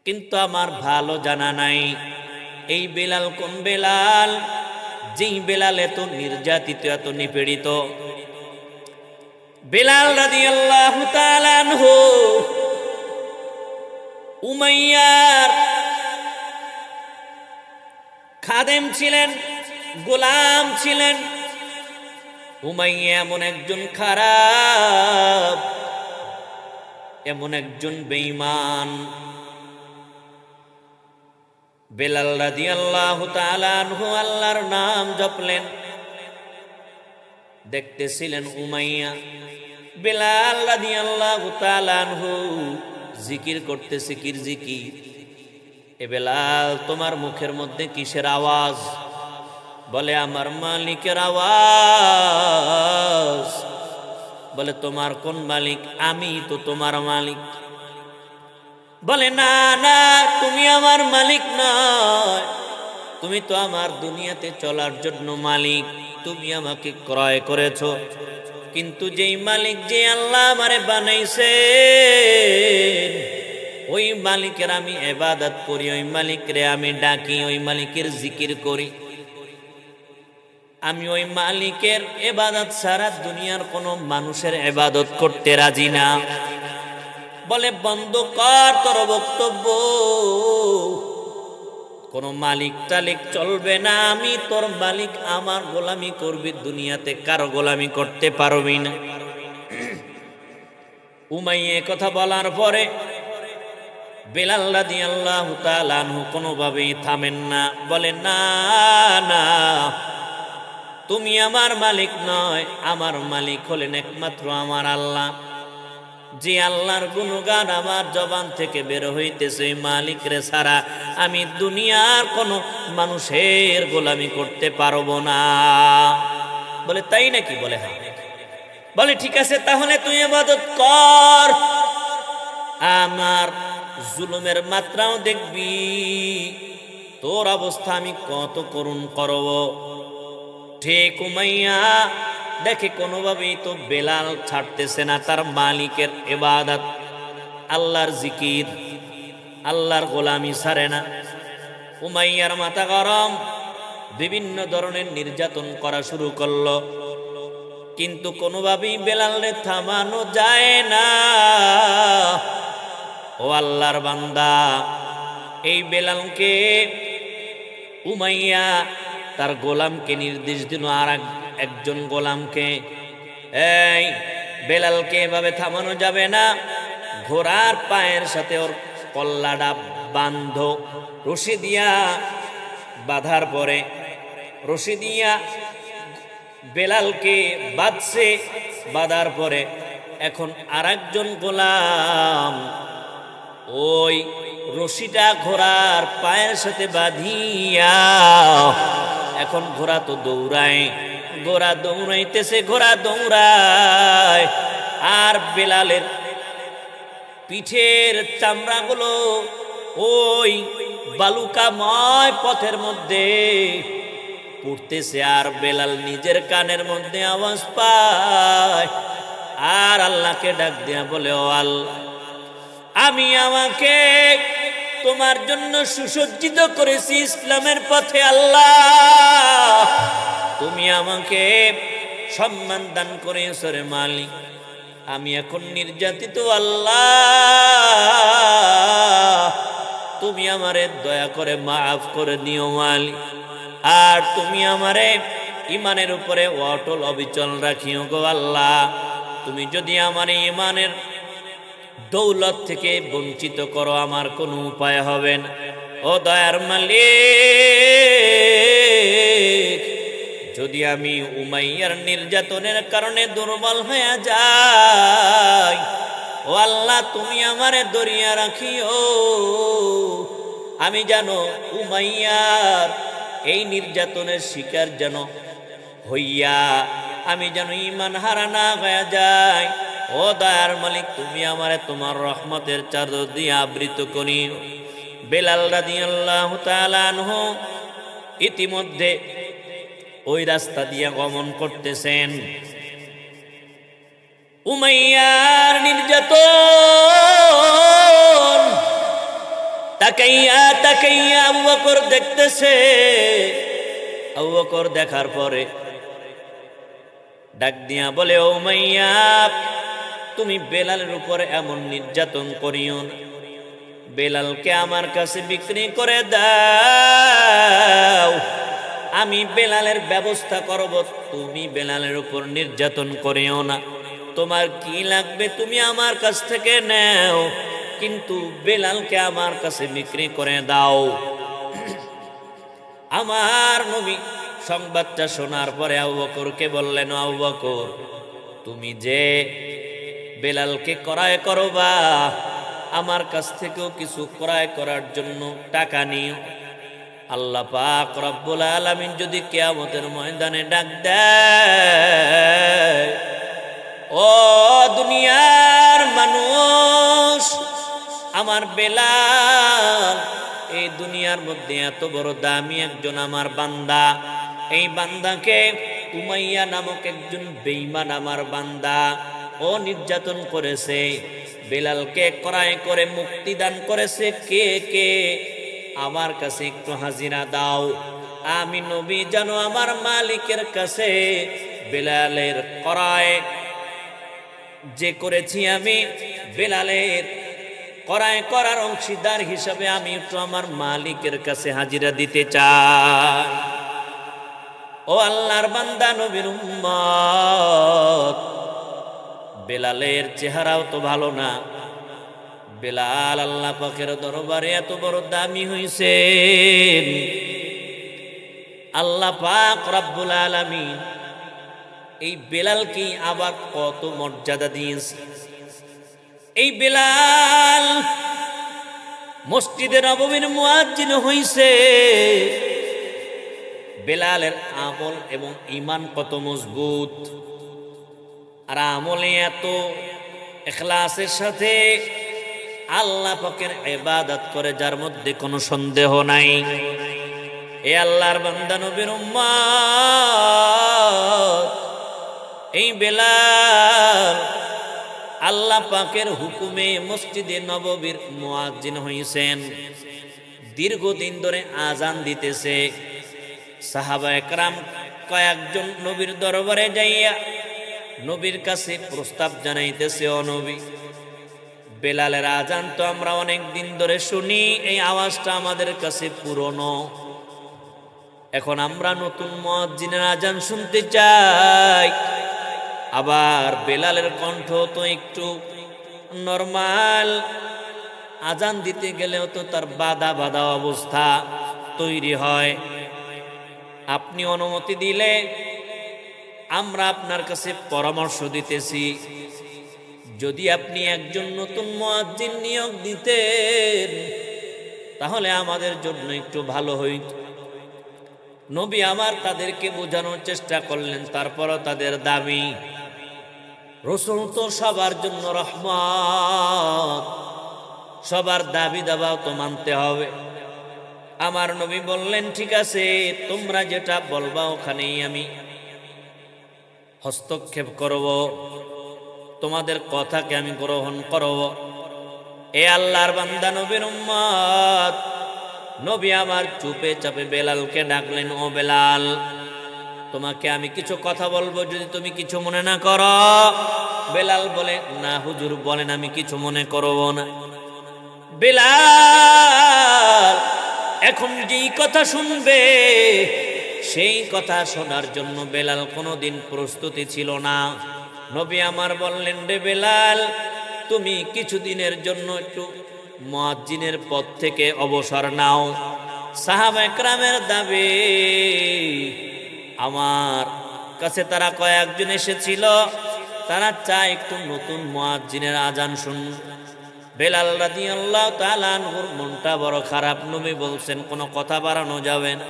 কিন্তু আমার ভালো জানা নাই এই বেলাল কোন বেলাল, যেই বেলাল এত নির্যাতিত, এত নিপীড়িত। বেলাল রাদিয়াল্লাহু তাআলা আনহু উমাইয়ার খাদেম ছিলেন, গোলাম ছিলেন। উমাইয়া এমন একজন খারাপ, এমন একজন বেঈমান। বেলাল রাদিয়াল্লাহু তাআলা আনহু আল্লাহর নাম জপলেন, দেখতেছিলেন উমাইয়া বেলাল রাদিয়াল্লাহু তাআলা আনহু জিকির করতেছে। কির জিকির? এ বেলাল, তোমার মুখের মধ্যে কিসের আওয়াজ? বলে আমার মালিকের আওয়াজ। বলে তোমার কোন মালিক? আমি তো তোমার মালিক। বলে না না, তুমি আমার মালিক নয়, তুমি তো আমার দুনিয়াতে চলার জন্য মালিক, তুমি আমাকে ক্রয় করেছো। কিন্তু যেই মালিক, যে আল্লাহ আমারে বানাইছে, ওই মালিকের আমি ইবাদত করি, ওই মালিকরে আমি ডাকি, ওই মালিকের জিকির করি। আমি ওই মালিকের ইবাদত ছাড়া দুনিয়ার কোনো মানুষের ইবাদত করতে রাজি না। বলে বন্ধ কর তোর বক্তব্য, কোন মালিক টালিক চলবে না, আমি তোর মালিক, আমার গোলামি করবি, দুনিয়াতে কারো গোলামি করতে পারবি না। উমাইয়া কথা বলার পরে বেলাল রাদিয়াল্লাহু তাআলা আনহু কোনোভাবেই থামেন না। বলে না না, তুমি আমার মালিক নয়, আমার মালিক হলেন একমাত্র আমার আল্লাহ। যে আল্লাহর গুণগান আমার জবান থেকে বের হইতেছে, ওই মালিক রে ছাড়া আমি দুনিয়ার কোনো মানুষের গোলামি করতে পারবো না। বলে তাই নাকি? বলে হ্যাঁ। বলে ঠিক আছে, তাহলে তুই ইবাদত কর, আমার জুলুমের মাত্রাও দেখবি, তোর অবস্থা আমি কত করুণ করব। ঠিক উমাইয়া দেখে কোনোভাবেই তো বেলাল ছাড়তেছে না তার মালিকের ইবাদত, আল্লাহর জিকির, আল্লাহর গোলামি ছাড়ে না। উমাইয়ার মাথা গরম, বিভিন্ন ধরনের নির্যাতন করা শুরু করলো, কিন্তু কোনোভাবেই বেলালরে থামানো যায় না। ও আল্লাহর বান্দা, এই বেলালকে উমাইয়া তার গোলামকে নির্দেশ দিল, আর একজন গোলামকে, এই বেলালকে এভাবে থামানো যাবে না, ঘোড়ার পায়ের সাথে ওর কল্লাটা বাঁধো। রশি দিয়া বাঁধার পরে, রশি দিয়া বেলালকে বাঁধছে, বাঁধার পরে এখন আর একজন গোলাম ওই রশিটা ঘোড়ার পায়ের সাথে বাঁধিয়া, এখন ঘোড়া তো দৌড়ায়, ঘোড়া দৌড়াইতেছে, ঘোড়া দৌড়ায়, আর বেলালের পিঠের চামড়াগুলো ওই বালুকাময় পথের মধ্যে পড়তেছে, আর বেলাল নিজের কানের মধ্যে আওয়াজ পায়, আর আল্লাহকে ডাক দিয়া বলে, ও আল্লাহ, আমি আমাকে তোমার জন্য সুসজ্জিত করেছি ইসলামের পথে, আল্লাহ তুমি আমাকে সম্মান দান করেছো রে মালিক, আমি এখন নির্যাতিত, আল্লাহ তুমি আমারে দয়া করে মাফ করে দিও মালিক, আর তুমি আমারে ইমানের উপরে অটল অবিচল রাখিও গো আল্লাহ। তুমি যদি আমার ইমানের দৌলত থেকে বঞ্চিত করো, আমার কোনো উপায় হবে না। ও দয়ার মালিক, যদি আমি উমাইয়ার নির্যাতনের কারণে দুর্বল হয়ে যাই, ও আল্লাহ তুমি আমারে দরিয়া রাখিও, আমি জানো উমাইয়ার এই নির্যাতনের শিকার যেন হইয়া আমি যেন ঈমান হারা না হয়ে যাই। ও দয়ার মালিক, তুমি আমারে তোমার রহমতের চাদর দিয়ে আবৃত করিও। বেলাল রাদিয়াল্লাহু তাআলা আনহু ইতিমধ্যে ওই রাস্তা দিয়ে গমন করতেছেন। উমাইয়ার নির্যাতন তাকাইয়া তাকাইয়া আবু বকর দেখতেছে। আবু বকর দেখার পরে ডাক দিয়া বলে, ও উমাইয়া, তুমি বেলালের উপরে এমন নির্যাতন করিও না, বেলালকে আমার কাছে বিক্রি করে দাও, আমি বেলালের ব্যবস্থা করব, তুমি বেলালের উপর নির্যাতন করিও না। তোমার কি লাগবে তুমি আমার কাছ থেকে নাও, কিন্তু বেলালকে আমার কাছে বিক্রি করে দাও। আমার নবী সংবাদটা শোনার পরে আবু বকরকে বললেন, আবু বকর, তুমি যে বেলালকে ক্রয় করবা, আমার কাছ থেকেও কিছু ক্রয় করার জন্য টাকা নিও। আল্লাহ পাক রব্বুল আলামিন যদি কিয়ামতের ময়দানে ডাক দেয়, ও দুনিয়ার মানুষ, আমার বেলাল এই দুনিয়ার মধ্যে এত বড় দামি একজন আমার বান্দা, এই বান্দাকে উমাইয়া নামক একজন বেঈমান আমার বান্দা ও নির্যাতন করেছে, বেলালকে ক্রয় করে মুক্তি দান করেছে, কে কে আমার কাছে একটু হাজিরা দাও। আমি নবী জানো আমার মালিকের কাছে বেলালের ক্রয় যে করেছি, আমি বেলালের ক্রয় করার অংশীদার হিসাবে আমি একটু আমার মালিকের কাছে হাজিরা দিতে চাই। ও আল্লাহর বান্দা নবীর উম্মত, বেলালের চেহারাও তো ভালো না। বেলাল আল্লাহ পাকের দরবারে এত বড় দামি হইছেন, আল্লাহ পাক রব্বুল আলামিন এই বেলালকে আবার কত মর্যাদা দিয়েছে। এই বেলাল মসজিদে নববীর মুয়াজ্জিন হইছে। বেলালের আমল এবং ঈমান কত মজবুত, আর আমলে এত ইখলাসের সাথে আল্লাহ পাকের ইবাদত করে, যার মধ্যে কোনো সন্দেহ নাই। এ আল্লাহর বান্দা নবীর উম্মত, এই বেলাল আল্লাহ পাকের হুকুমে মসজিদে নববীর মুয়াজ্জিন হইছেন। দীর্ঘদিন ধরে আজান দিতেছে। সাহাবায়ে কেরাম কয়েকজন নবীর দরবারে যাইয়া নবীর কাছে প্রস্তাব জানাইতেছে, ও নবী, বেলালের আজান তো আমরা অনেক দিন ধরে শুনি, এই আওয়াজটা আমাদের কাছে পুরনো, এখন আমরা নতুন মুয়াজ্জিনের আজান শুনতে চাই। আবার বেলালের কণ্ঠ তো একটু নরমাল, আজান দিতে গেলেও তো তার বাধা বাধা অবস্থা তৈরি হয়। আপনি অনুমতি দিলে আমরা আপনার কাছে পরামর্শ দিতেছি, যদি আপনি একজন নতুন মুয়াজ্জিন নিয়োগ দিতেন তাহলে আমাদের জন্য একটু ভালো হইত। নবী আমার তাদেরকে বোঝানোর চেষ্টা করলেন, তারপরও তাদের দাবি, রাসূল তো সবার জন্য রহমত, সবার দাবি দাবাও তো মানতে হবে। আমার নবী বললেন, ঠিক আছে, তোমরা যেটা বলবা ওখানেই আমি হস্তক্ষেপ করব, তোমাদের কথাকে আমি গ্রহণ করব। এ আল্লাহর বান্দা নবীর উম্মত, নবী আমার চুপে চাপে বেলালকে ডাকলেন, ও বেলাল, তোমাকে আমি কিছু কথা বলবো, যদি তুমি কিছু মনে না করো। বেলাল বলে, না হুজুর বলেন, আমি কিছু মনে করব না। বেলাল এখন যেই কথা শুনবে সেই কথা শোনার জন্য বেলাল কোনোদিন প্রস্তুতি ছিল না। নবী আমার বললেন, রে বেলাল, তুমি কিছুদিনের জন্য একটু মুয়াজ্জিনের পদ থেকে অবসর নাও। সাহাবায়ে কেরামের দাবি, আমার কাছে তারা কয়েকজন এসেছিল, তারা চায় একটু নতুন মুয়াজ্জিনের আজান শুনুন। বেলাল রাদিয়াল্লাহু তাআলা আনহুর মনটা বড় খারাপ। নবী বলছেন কোনো কথা বাড়ানো যাবে না।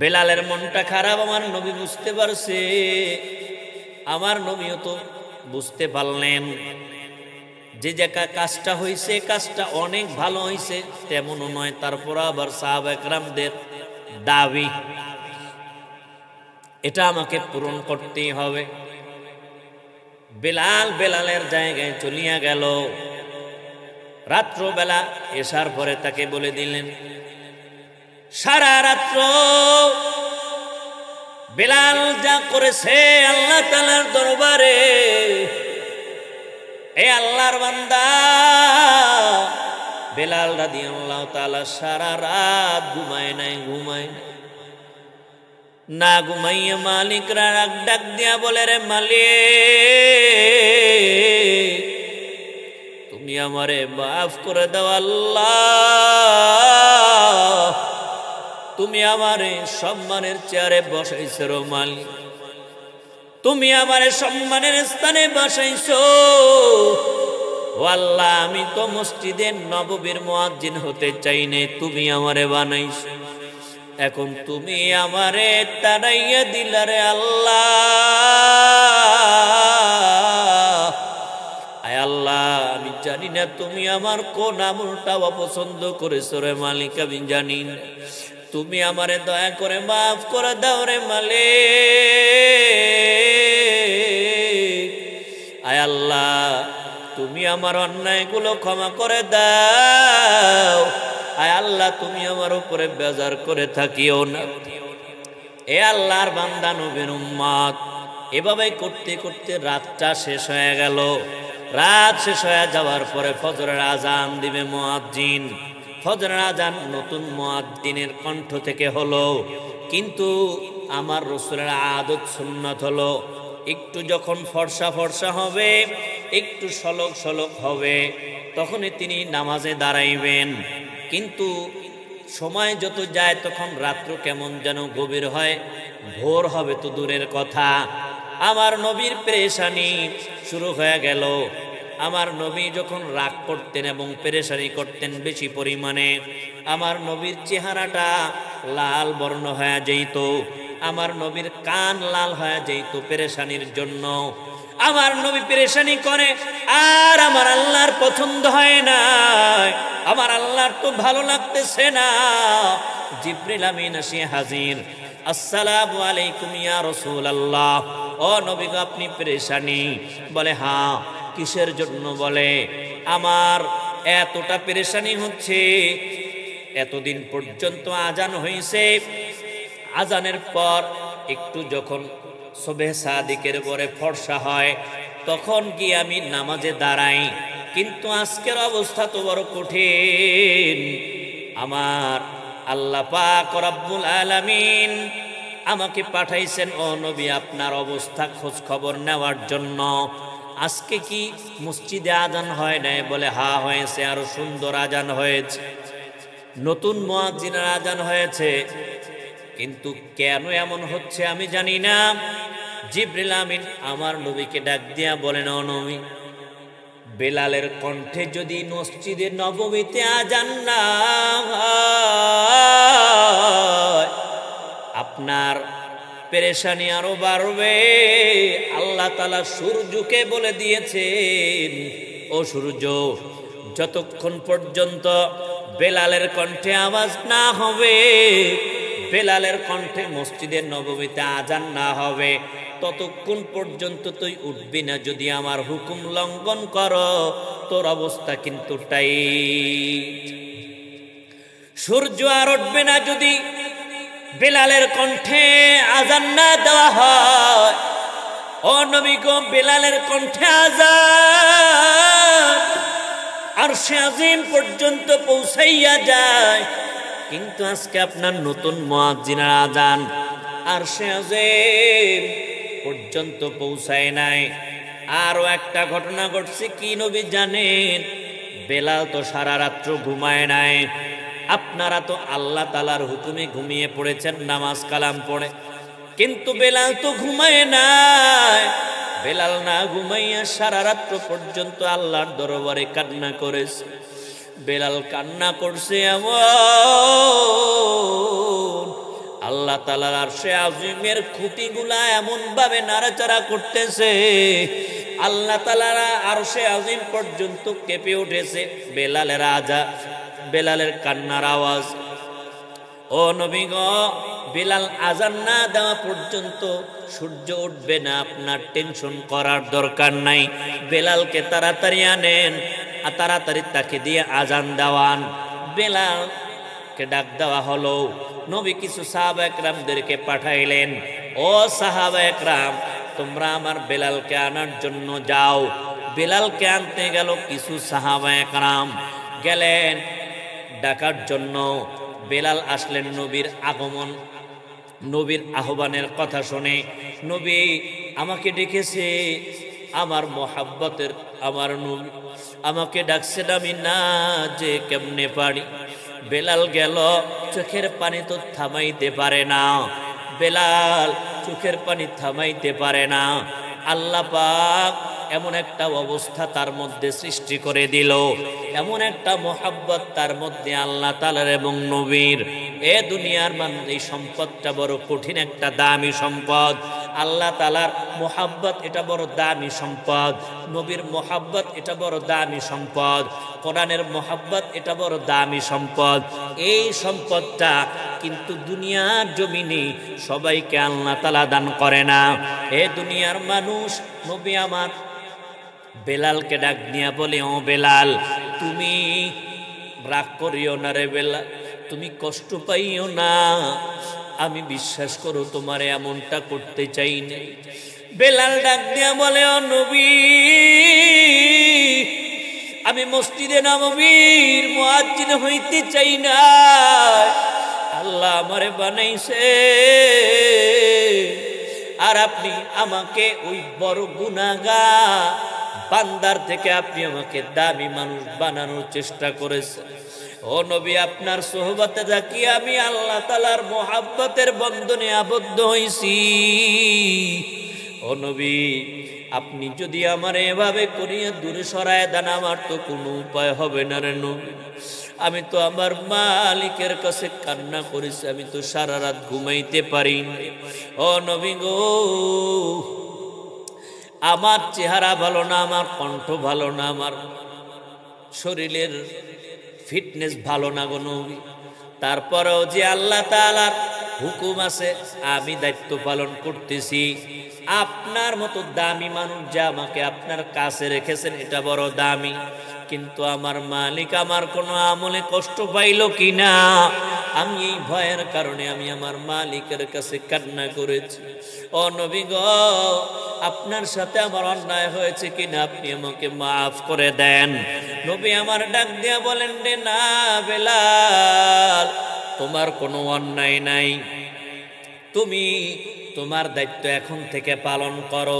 বেলালের মনটা খারাপ আমার নবী বুঝতে পারছে। আমার নবীও তো বুঝতে পারলেন যে কাজটা হয়েছে, কাজটা অনেক ভালো হয়েছে তেমনও নয়, তারপর আবার সাহাবায়ে কেরামদের দাবি, এটা আমাকে পূরণ করতেই হবে। বেলালের জায়গায় চলিয়া গেল। রাত্রবেলা এসার পরে তাকে বলে দিলেন, সারা রাত্র বেলাল যা করেছে আল্লাহ তাআলার দরবারে, এ আল্লাহর বান্দা বেলাল রাদিয়াল্লাহু তাআলা সারা রাত ঘুমায় নাই, না ঘুমাইয়া মালিকরা ডাক দিয়া বলে, রে মালিক তুমি আমারে মাফ করে দাও আল্লাহ, তুমি আমারে সম্মানের চেয়ারে বসাইছো রে মালিক, তুমি আমারে সম্মানের স্থানে বসাইছো ও আল্লাহ, আমি তো মসজিদে নববীর মুয়াজ্জিন হতে চাই নাই, তুমি আমারে বানাইছো, এখন তুমি আমারে তাড়াইয়া দিলা রে আল্লাহ। আয় আল্লাহ আমি জানি না তুমি আমার কোন আমলটা অপছন্দ করেছো রে মালিক, আমি জানি না, তুমি আমারে দয়া করে মাফ করে দাও রে মালিক। আয় আল্লাহ তুমি আমার অন্যায়গুলো ক্ষমা করে দাও, আয় আল্লাহ তুমি আমার উপরে বেজার করে থাকিও না। এ আল্লাহর বান্দা নবীর উম্মত এভাবে করতে করতে রাতটা শেষ হয়ে গেল। রাত শেষ হয়ে যাওয়ার পরে ফজরের আজান দিবে মুয়াজ্জিন। ফজরের আজান নতুন মুয়াজ্জিনের কণ্ঠ থেকে হলো, কিন্তু আমার রাসূলের আদত সুন্নাত হলো একটু যখন ফর্সা ফর্সা হবে, একটু সলক সলক হবে, তখনই তিনি নামাজে দাঁড়াইবেন। কিন্তু সময় যত যায় তখন রাত্র কেমন যেন গভীর হয়, ভোর হবে তো দূরের কথা। আমার নবীর পেরেশানি শুরু হয়ে গেল। আমার নবী যখন রাগ করতেন এবং পেরেশানি করতেন বেশি পরিমাণে, আমার নবীর চেহারাটা লাল বর্ণ হয়ে যেত, আমার নবীর কান লাল হয়ে যেত পেরেশানির জন্য। আমার নবী পেরেশানি করে আর আমার আল্লাহর পছন্দ হয় না, আমার আল্লাহর তো ভালো লাগতেছে না। জিবরিল আমিন এসে হাজির, আসসালামু আলাইকুম ইয়া রাসূলুল্লাহ, ও নবী গো আপনি পেরেশানি? বলে হ্যাঁ। কিসের জন্য? বলে আমার এতটা পেরেশানি হচ্ছে, এতদিন পর্যন্ত আজান হয়েছে, আজানের পর একটু যখন সুবহে সাদিকের পরে ফর্সা হয় তখন কি আমি নামাজে দাঁড়াই, কিন্তু আজকের অবস্থা তো বড় কঠিন। আমার আল্লাহ পাক রব্বুল আলামিন আমাকে পাঠাইছেন ও নবী আপনার অবস্থা খোঁজ খবর নেওয়ার জন্য। আজকে কি মসজিদে আজান হয় নাই? বলে হ্যাঁ হয়েছে, আরো সুন্দর আজান হয়েছে, নতুন মুয়াজ্জিনের আজান হয়েছে, কিন্তু কেন এমন হচ্ছে আমি জানি না। জিবরিল আমিন আমার নবীকে ডাক দিয়া বলেন, ও নবী বেলালের কণ্ঠে যদি মসজিদে নববীতে আজান না হয় আপনার পেরেশানি আরো বাড়বে। আল্লাহ তাআলা সূর্যকে বলে দিয়েছেন, ও সূর্য যতক্ষণ পর্যন্ত বেলালের কণ্ঠে আওয়াজ না হবে, বেলালের কণ্ঠে মসজিদের নববীতে আজান না হবে, ততক্ষণ পর্যন্ত তুই উঠবি না। যদি আমার হুকুম লঙ্ঘন করো তোর অবস্থা কিন্তু টাইট। সূর্য আর উঠবে না যদি বেলালের কণ্ঠে আজান না দেওয়া হয়। ও নবী গো বেলালের কণ্ঠে আজান আরশে আজিম পর্যন্ত পৌঁছাইয়া যায়, কিন্তু আজকে আপনার নতুন মুয়াজ্জিনের আজান আরশে আজিম পর্যন্ত পৌঁছায় নাই। আরো একটা ঘটনা ঘটছে, কি নবী জানেন? বেলাল তো সারা রাত্র ঘুমায় নাই। আপনারা তো আল্লাহ তাআলার হুকুমে ঘুমিয়ে পড়েছেন নামাজ কালাম পড়ে, কিন্তু বেলাল তো ঘুমায় নাই। বেলাল না ঘুমাইয়া সারা রাত্র পর্যন্ত আল্লাহর দরবারে কান্না করেছে। বেলাল কান্না করছে এমন আল্লাহ তাআলার আরশে আজিমের খুঁটিগুলা এমন ভাবে নাড়াচাড়া করতেছে, আল্লাহ তাআলার আরশে আজিম পর্যন্ত কেঁপে উঠেছে বেলালের আজান, বেলালের কান্নার আওয়াজ। ও নবী গো বেলাল আজান না দেওয়া পর্যন্ত সূর্য উঠবে না, আপনার টেনশন করার দরকার নাই। বেলালকে তাড়াতাড়ি আনেন, তাড়াতাড়ি তাকে দিয়ে আজান দেওয়ান। বেলালকে ডাক দেওয়া হলো। নবী কিছু সাহাবা একরামদেরকে পাঠাইলেন, ও সাহাবা একরাম, তোমরা আমার বেলালকে আনার জন্য যাও। বেলালকে আনতে গেল কিছু সাহাবা একরাম, গেলেন ডাকার জন্য। বেলাল আসলেন নবীর আগমন, নবীর আহ্বানের কথা শুনে। নবী আমাকে ডেকেছে, আমার মোহাব্বতের আমার নবী আমাকে ডাকছেন, আমি না যে কেমনে পারি। বেলাল গেল, চোখের পানি তো থামাইতে পারে না। বেলাল চোখের পানি থামাইতে পারে না। আল্লাহ পাক এমন একটা অবস্থা তার মধ্যে সৃষ্টি করে দিল, এমন একটা মোহাব্বত তার মধ্যে আল্লাহ তাআলার এবং নবীর। এ দুনিয়ার মানুষ, এই সম্পদটা বড় কঠিন একটা দামি সম্পদ। আল্লাহ তাআলার মোহাব্বত এটা বড় দামি সম্পদ, নবীর মোহাব্বত এটা বড় দামি সম্পদ, কোরআনের মোহাব্বত এটা বড় দামি সম্পদ। এই সম্পদটা কিন্তু দুনিয়ার জমিনে সবাইকে আল্লাহ তাআলা দান করে না। এ দুনিয়ার মানুষ, নবী আমার বেলালকে ডাক দিয়া বলে, ও বেলাল, তুমি রাগ করিও না রে বেলাল, তুমি কষ্ট পাইও না, আমি বিশ্বাস করো তোমারে এমনটা করতে চাই না। বেলাল ডাক দিয়া বলে, ও নবী, আমি মসজিদে নববীর মুয়াজ্জিন হইতে চাই না, আল্লাহ আমারে বানাইছে, আর আপনি আমাকে ওই বড় গুনাহগার বান্দার থেকে আপনি আমাকে দামি মানুষ বানানোর চেষ্টা করেছেন। ও নবী, আপনার সোহবতে থাকি আমি আল্লাহ তাআলার মোহাব্বতের বন্ধনে আবদ্ধ হইছি। ও নবী, আপনি যদি আমার এভাবে করিয়া দূরে সরায় দেন, আমার তো কোনো উপায় হবে না রে নবী। আমি তো আমার মালিকের কাছে কান্না করেছি, আমি তো সারা রাত ঘুমাইতে পারি না। ও নবী গো, আমার চেহারা ভালো না, আমার কণ্ঠ ভালো না, আমার শরীরের ফিটনেস ভালো না গো নবী, তারপরেও যে আল্লাহ তাআলার হুকুম আছে আমি দায়িত্ব পালন করতেছি। আপনার মতো দামি মানুষ যে আমাকে আপনার কাছে রেখেছেন এটা বড় দামি, কিন্তু আমার মালিক আমার কোনো আমলে কষ্ট পাইল কিনা, আমি এই ভয়ের কারণে আমি আমার মালিকের কাছে কান্না করেছি। ও নবী গো, আপনার সাথে আমার অন্যায় হয়েছে কিনা আপনি আমাকে মাফ করে দেন। নবী আমার ডাক দিয়া বলেন, রে না বেলাল, তোমার কোনো অন্যায় নাই, তুমি তোমার দায়িত্ব এখন থেকে পালন করো।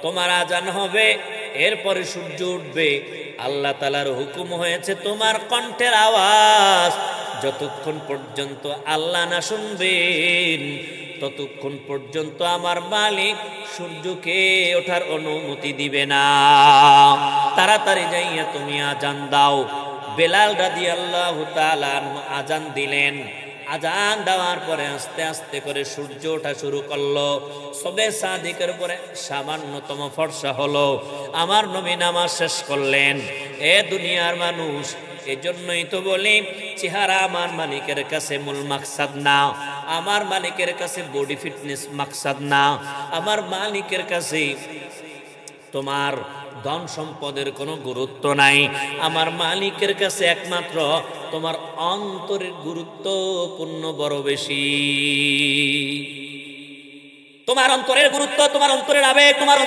তোমার আজান হবে, এরপরে সূর্য উঠবে, আল্লাহ তাআলার হুকুম হয়েছে তোমার কণ্ঠের আওয়াজ যতক্ষণ পর্যন্ত আল্লাহ না শুনবেন ততক্ষণ পর্যন্ত আমার মালিক সূর্যকে ওঠার অনুমতি দিবে না। তাড়াতাড়ি যাইয়া তুমি আজান দাও। বেলাল রাদিয়াল্লাহু তাআলা আনহু আজান দিলেন। আজান দেওয়ার পরে আস্তে আস্তে করে সূর্য ওঠা শুরু করলো। সবে সাদিকের পরে সামান্যতম ফর্সা হলো। আমার নবী নামাজ শেষ করলেন। এ দুনিয়ার মানুষ, এজন্যই তো বলি চেহারা আমার মালিকের কাছে মূল মাকসাদ না, আমার মালিকের কাছে বডি ফিটনেস মাকসাদ না, আমার মালিকের কাছে তোমার ধন সম্পদের কোনো গুরুত্ব নাই। আমার মালিকের কাছে একমাত্র তোমার অন্তরের গুরুত্বপূর্ণ বড় বেশি। তোমার অন্তরের গুরুত্ব, তোমার অন্তরের আবেগ, তোমার